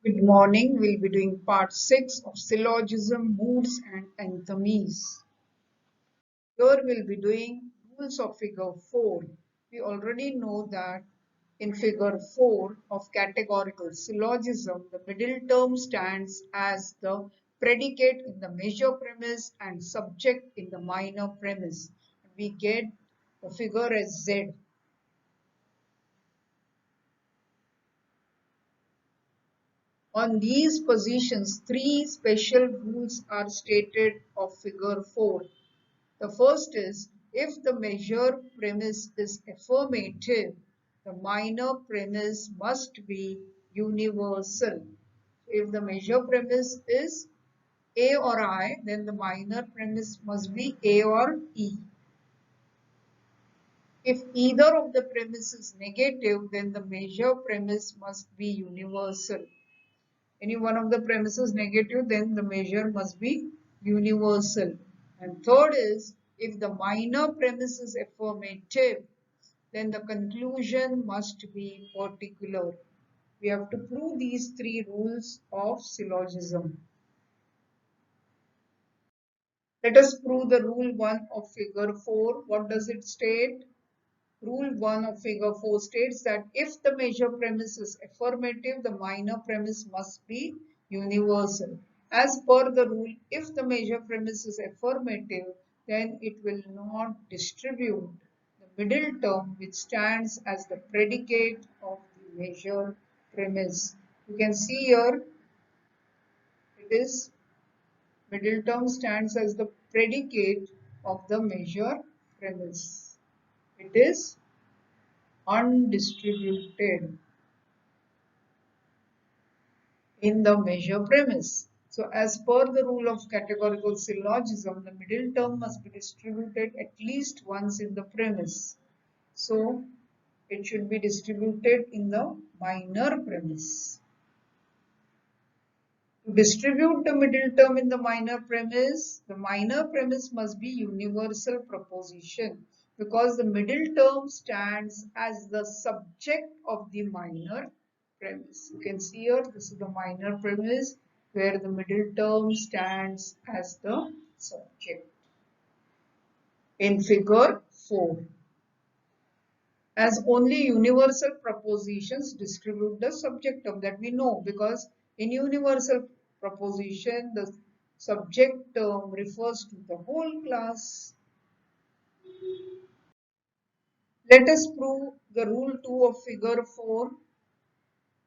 Good morning. We'll be doing part 6 of syllogism, moods and anthemies. Here we'll be doing rules of figure 4. We already know that in figure 4 of categorical syllogism, the middle term stands as the predicate in the major premise and subject in the minor premise. We get the figure as Z. On these positions, three special rules are stated of figure 4. The first is, if the measure premise is affirmative, the minor premise must be universal. If the measure premise is A or I, then the minor premise must be A or E. If either of the premises is negative, then the measure premise must be universal. Any one of the premises negative, then the measure must be universal. And third is, if the minor premise is affirmative, then the conclusion must be particular. We have to prove these three rules of syllogism. Let us prove the rule 1 of figure 4. What does it state? Rule 1 of figure 4 states that if the measure premise is affirmative, the minor premise must be universal. As per the rule, if the measure premise is affirmative, then it will not distribute the middle term which stands as the predicate of the measure premise. You can see here it is middle term stands as the predicate of the measure premise. It is undistributed in the measure premise. So as per the rule of categorical syllogism, the middle term must be distributed at least once in the premise. So it should be distributed in the minor premise. To distribute the middle term in the minor premise must be universal proposition because the middle term stands as the subject of the minor premise. You can see here, this is the minor premise where the middle term stands as the subject. In figure 4, as only universal propositions distribute the subject term, that we know, because in universal proposition the subject term refers to the whole class. Let us prove the rule 2 of figure 4.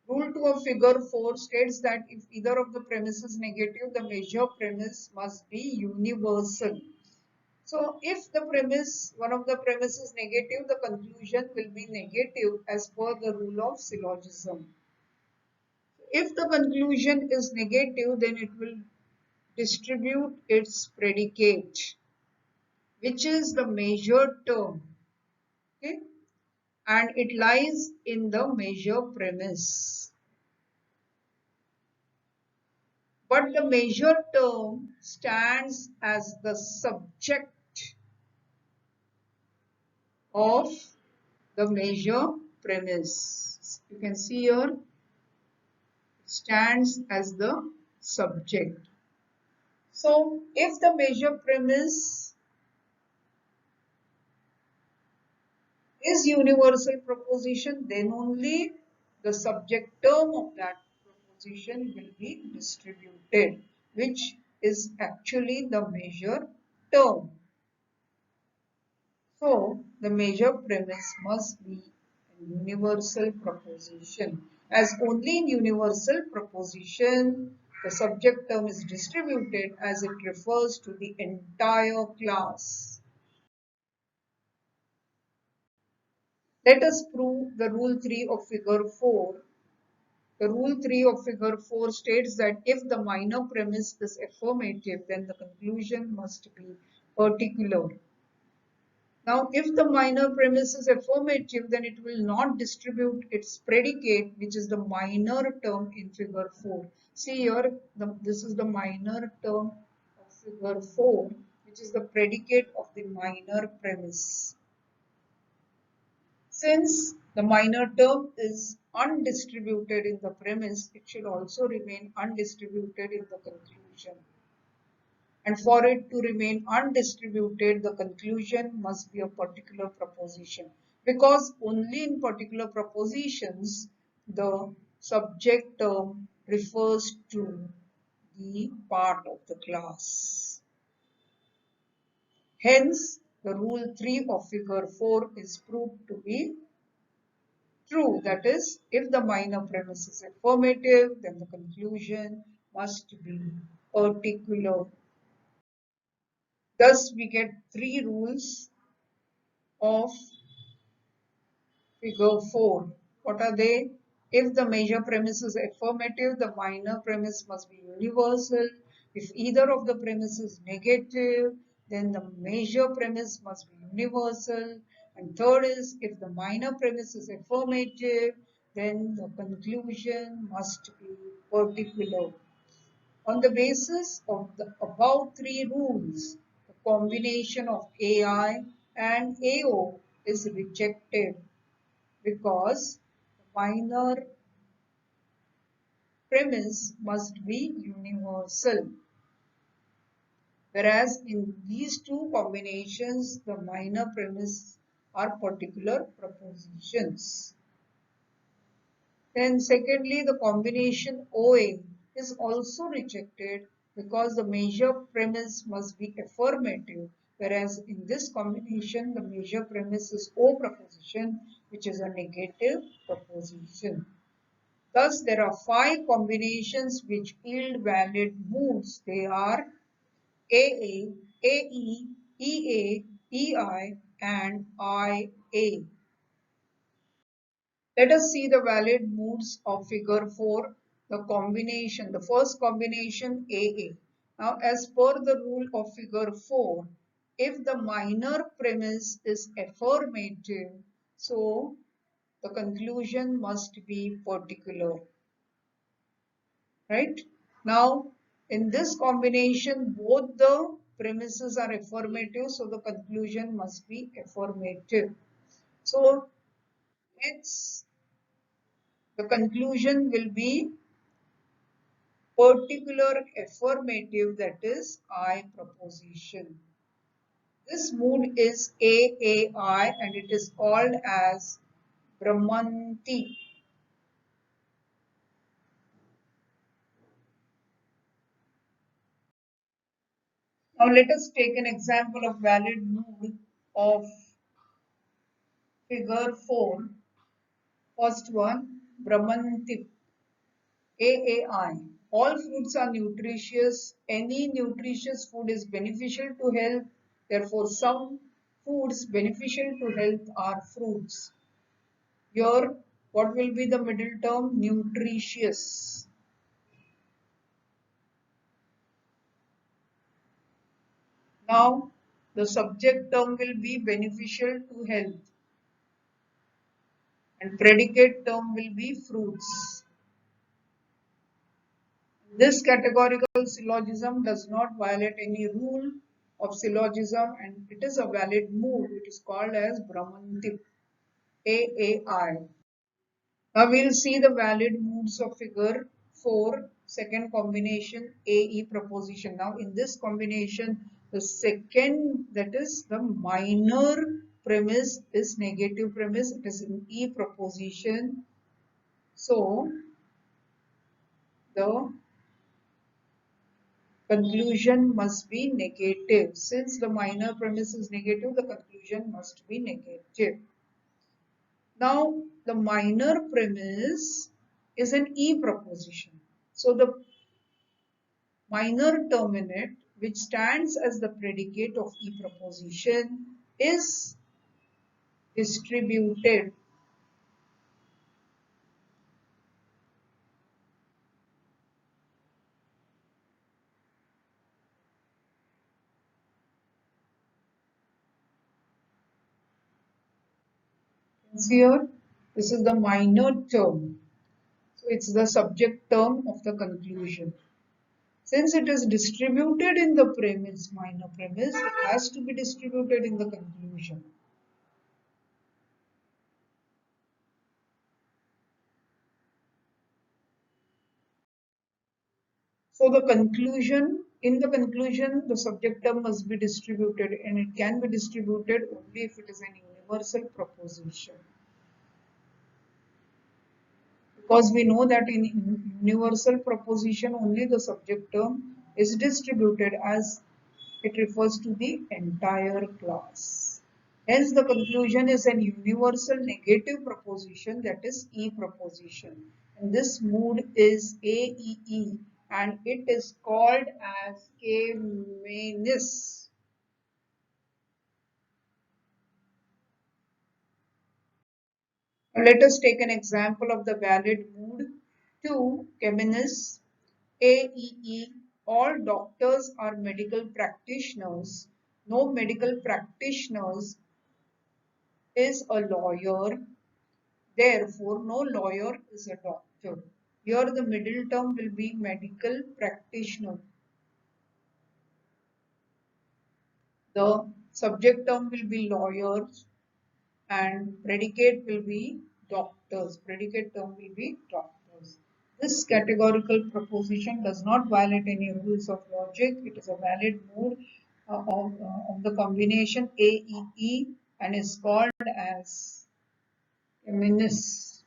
Rule 2 of figure 4 states that if either of the premises is negative, the measure premise must be universal. So if the premise, one of the premises is negative, the conclusion will be negative as per the rule of syllogism. If the conclusion is negative, then it will distribute its predicate, which is the measure term. Okay? And it lies in the measure premise. But the measure term stands as the subject of the measure premise. You can see here, it stands as the subject. So if the measure premise is universal proposition, then only the subject term of that proposition will be distributed, which is actually the measure term. So the measure premise must be a universal proposition. As only in universal proposition the subject term is distributed as it refers to the entire class. Let us prove the rule 3 of figure 4. The rule 3 of figure 4 states that if the minor premise is affirmative, then the conclusion must be particular. Now, if the minor premise is affirmative, then it will not distribute its predicate, which is the minor term in figure 4. See here, this is the minor term of figure 4, which is the predicate of the minor premise. Since the minor term is undistributed in the premise, it should also remain undistributed in the conclusion. And for it to remain undistributed, the conclusion must be a particular proposition. Because only in particular propositions, the subject term refers to the part of the class. Hence, the rule 3 of figure 4 is proved to be true. That is, if the minor premise is affirmative, then the conclusion must be particular. Thus, we get three rules of figure 4. What are they? If the major premise is affirmative, the minor premise must be universal. If either of the premise is negative, then the major premise must be universal. And third is, if the minor premise is affirmative, then the conclusion must be particular. On the basis of the above three rules, the combination of AI and AO is rejected because the minor premise must be universal. Whereas in these two combinations, the minor premise are particular propositions. Then secondly, the combination OA is also rejected because the major premise must be affirmative, whereas in this combination, the major premise is O proposition, which is a negative proposition. Thus, there are 5 combinations which yield valid moods. They are AA, AE, EA, EI, and IA. Let us see the valid moods of figure 4, the first combination AA. Now, as per the rule of figure 4, if the minor premise is affirmative, so the conclusion must be particular. Right? Now, in this combination, both the premises are affirmative, so the conclusion must be affirmative. So, hence, the conclusion will be particular affirmative, that is I proposition. This mood is AAI and it is called as Brahmanti. Now let us take an example of valid mood of figure 4. First one, Brahmanti. AAI. All fruits are nutritious. Any nutritious food is beneficial to health. Therefore, some foods beneficial to health are fruits. Here, what will be the middle term? Nutritious. Now, the subject term will be beneficial to health. And predicate term will be fruits. This categorical syllogism does not violate any rule of syllogism and it is a valid mood. It is called as Brahmantip, AAI. Now we will see the valid moods of figure 4, second combination AE proposition. Now in this combination, the second, that is the minor premise is negative premise. It is an E proposition. So the conclusion must be negative. Since the minor premise is negative, the conclusion must be negative. Now, the minor premise is an E proposition. So, the minor term in it, which stands as the predicate of E proposition, is distributed. Here, this is the minor term. So, it's the subject term of the conclusion. Since it is distributed in the premise, minor premise, it has to be distributed in the conclusion. So the conclusion, in the conclusion, the subject term must be distributed, and it can be distributed only if it is an universal proposition. Because we know that in universal proposition only the subject term is distributed as it refers to the entire class. Hence the conclusion is an universal negative proposition, that is E proposition. And this mood is AEE and it is called as K-menis. Let us take an example of the valid mood. 2. Kemenis. AEE. All doctors are medical practitioners. No medical practitioners is a lawyer. Therefore, no lawyer is a doctor. Here the middle term will be medical practitioner. The subject term will be lawyers and predicate will be doctors. Predicate term will be doctors. This categorical proposition does not violate any rules of logic. It is a valid mode of the combination AEE and is called as Minis.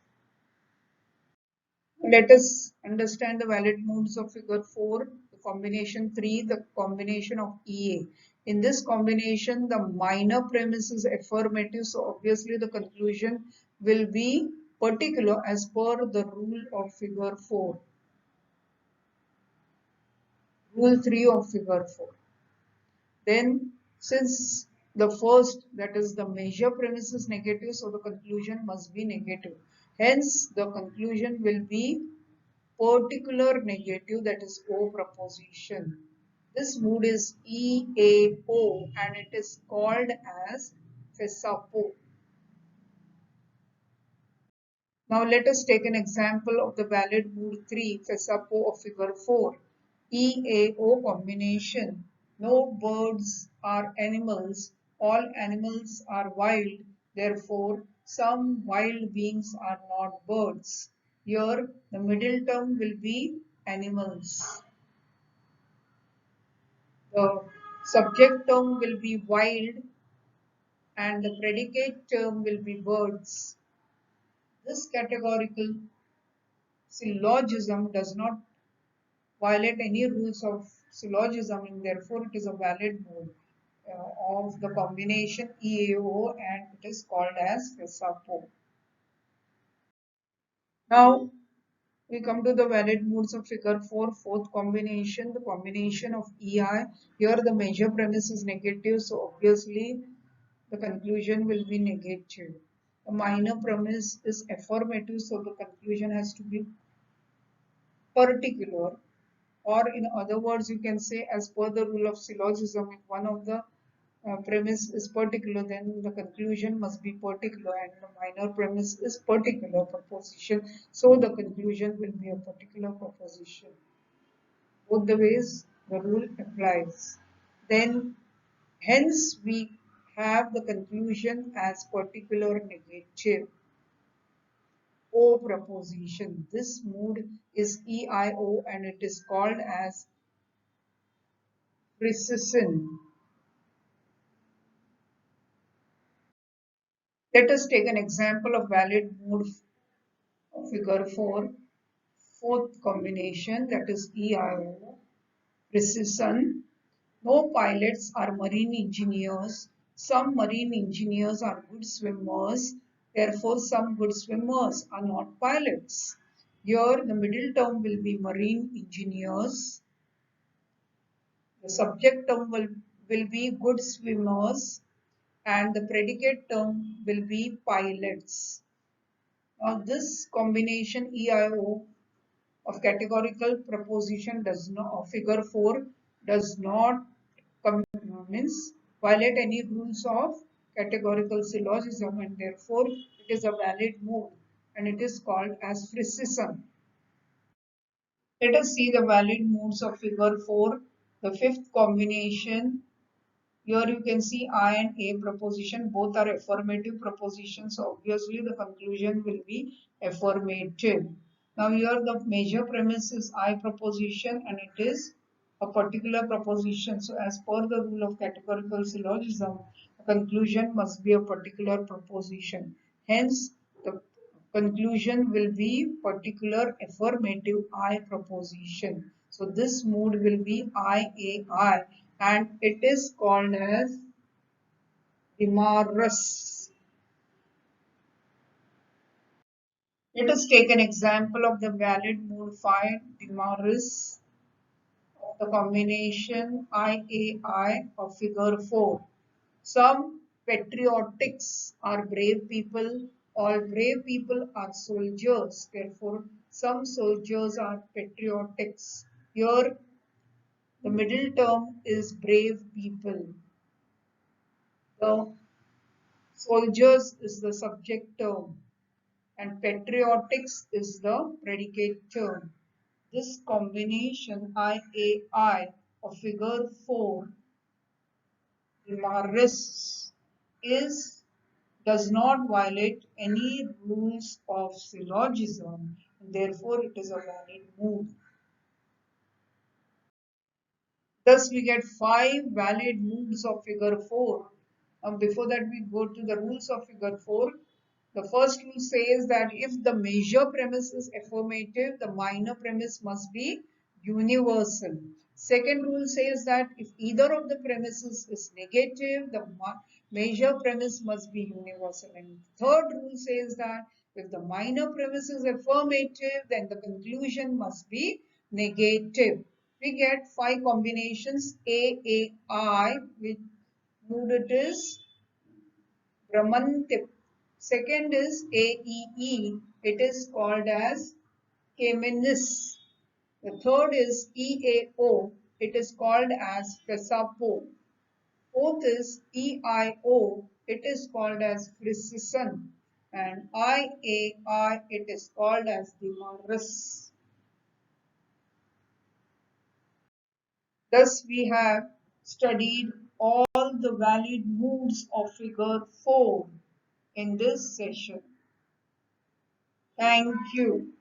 Let us understand the valid modes of figure 4, the combination 3, the combination of EA. In this combination, the minor premise is affirmative, so obviously the conclusion will be particular as per the rule of figure 4. Rule 3 of figure 4. Then, since the first, that is the measure premise is negative, so the conclusion must be negative. Hence, the conclusion will be particular negative, that is O proposition. This mood is EAO and it is called as FESAPO. Now let us take an example of the valid mood 3 FESAPO of figure 4. EAO combination. No birds are animals. All animals are wild. Therefore, some wild beings are not birds. Here, the middle term will be animals. The subject term will be wild and the predicate term will be birds. This categorical syllogism does not violate any rules of syllogism and therefore it is a valid mode of the combination EAO and it is called as FESAPO. Now we come to the valid modes of figure 4, fourth combination, the combination of EI. Here the measure premise is negative, so obviously the conclusion will be negative. The minor premise is affirmative, so the conclusion has to be particular. Or in other words, you can say as per the rule of syllogism, if one of the premise is particular, then the conclusion must be particular and the minor premise is particular proposition. So the conclusion will be a particular proposition. Both the ways the rule applies. Then hence we have the conclusion as particular negative. O proposition. This mood is EIO and it is called as precision. Let us take an example of valid mood of figure 4. Fourth combination, that is EIO. Precision. No pilots are marine engineers. Some marine engineers are good swimmers. Therefore, some good swimmers are not pilots. Here, the middle term will be marine engineers. The subject term will be good swimmers and the predicate term will be pilots. Now, this combination EIO of categorical proposition does not, of figure 4 does not means violate any rules of categorical syllogism and therefore it is a valid mode and it is called as precision. Let us see the valid modes of figure 4. The fifth combination. Here you can see I and A proposition, both are affirmative propositions, so obviously the conclusion will be affirmative. Now here the major premise is I proposition and it is a particular proposition. So as per the rule of categorical syllogism, a conclusion must be a particular proposition. Hence, the conclusion will be particular affirmative I proposition. So this mood will be IAI and it is called as Demarest. Let us take an example of the valid mood phi Demarest of the combination IAI of figure 4. Some patriotics are brave people, all brave people are soldiers, therefore some soldiers are patriotics. Here the middle term is brave people. The soldiers is the subject term and patriotics is the predicate term. This combination IAI of figure 4 Demarest is does not violate any rules of syllogism, and therefore it is a valid move. Thus, we get 5 valid moves of figure 4. Before that, we go to the rules of figure 4. The first rule says that if the major premise is affirmative, the minor premise must be universal. Second rule says that if either of the premises is negative, the major premise must be universal. And third rule says that if the minor premise is affirmative, then the conclusion must be negative. We get 5 combinations AAI, which mood it is Brahmantip. Second is AEE. It is called as Kamenis. The third is EAO. It is called as Fesapo. Fourth is EIO. It is called as Frisisan. And IAI. It is called as Demarest. Thus, we have studied all the valid moods of figure 4 in this session. Thank you.